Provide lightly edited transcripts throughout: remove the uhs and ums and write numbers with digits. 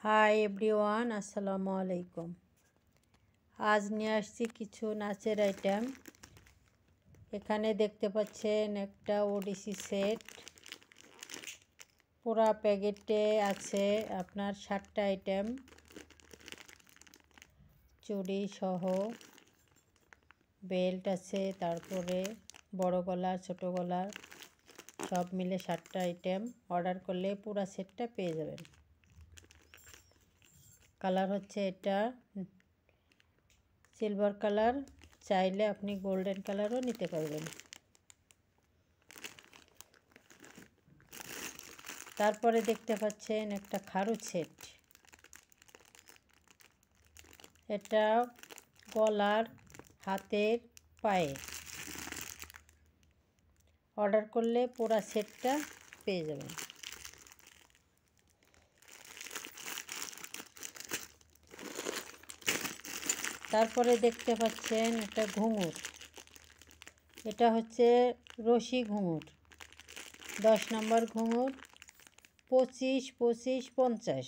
Hi everyone, আসসালামু আলাইকুম। আজ নিয়ে আসছি কিছু নাচের আইটেম। এখানে দেখতে পাচ্ছেন একটা ওডিসি সেট। পুরা প্যাকেটে আছে আপনার 7টা আইটেম, চুড়ি সহ বেল্ট আছে, তারপরে বড় গলা ছোট গলা সব মিলে 7টা আইটেম। অর্ডার করলে পুরা সেটটা পেয়ে যাবেন। কালার হচ্ছে এটা সিলভার কালার, চাইলে আপনি গোল্ডেন কালারও নিতে পারবেন। তারপরে দেখতে পাচ্ছেন একটা খারু সেট। এটা গলার, হাতের, পায়ে। অর্ডার করলে পুরা সেটটা পেয়ে যাবেন। তারপরে দেখতে পাচ্ছেন একটা ঘুঙুর। এটা হচ্ছে রশি ঘুঙুর, 10 নম্বর ঘুঙুর, 25, 25, 50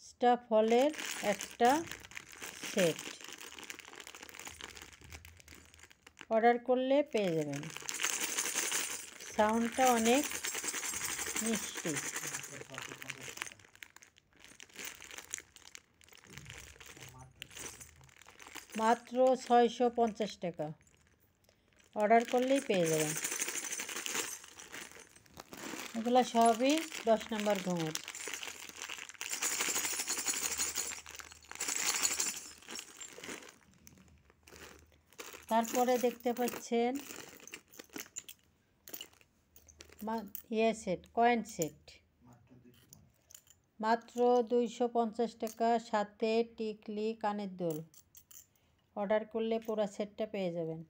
স্টাফ হলের একটা সেট। অর্ডার করলে পেয়ে যাবেন। সাউন্ডটা অনেক মিষ্টি। মাত্র 650 টাকা। অর্ডার করলেই পেয়ে যাবেন। এগুলো সবই 10 নম্বর ঘুঙুর। তারপরে দেখতে পাচ্ছেন সেট, কয়েন সেট, মাত্র 250 টাকা, সাথে টিকলি, কানের দুল। অর্ডার করলে পুরো সেটটা পেয়ে যাবেন।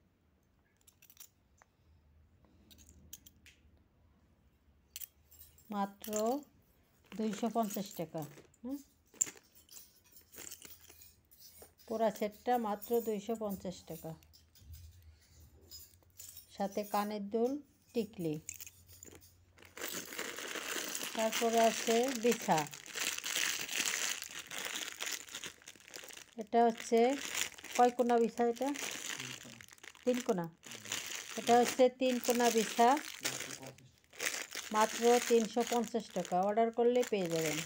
মাত্র 250 টাকা। পুরো সেটটা মাত্র 250 টাকা, সাথে কানের দুল, টিকলি। তারপরে আছে বিছা। এটা হচ্ছে কয় কোনা বিছা? এটা 3 কোনা। এটা হচ্ছে 3 কোনা বিছা, মাত্র 350 টাকা। অর্ডার করলে পেয়ে যাবেন।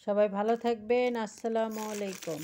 সবাই ভালো থাকবেন। আসসালামু আলাইকুম।